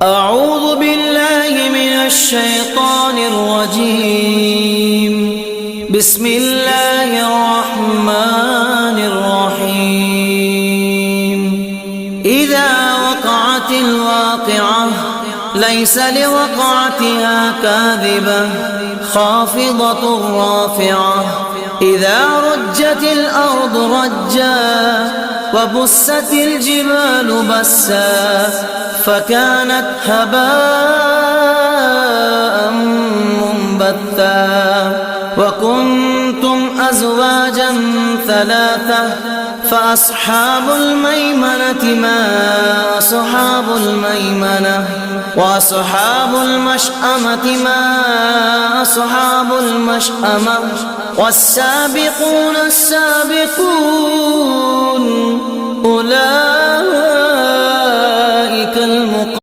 أعوذ بالله من الشيطان الرجيم. بسم الله الرحمن الرحيم. إذا وقعت الواقعة ليس لوقعتها كاذبة خافضة رافعة. إذا رجت الأرض رجا وبست الجبال بسا فكانت هباء منبثا. وكنتم أزواجا ثلاثة فأصحاب الميمنة ما أصحاب الميمنة وأصحاب المشأمة ما أصحاب المشأمة والسابقون السابقون أولئك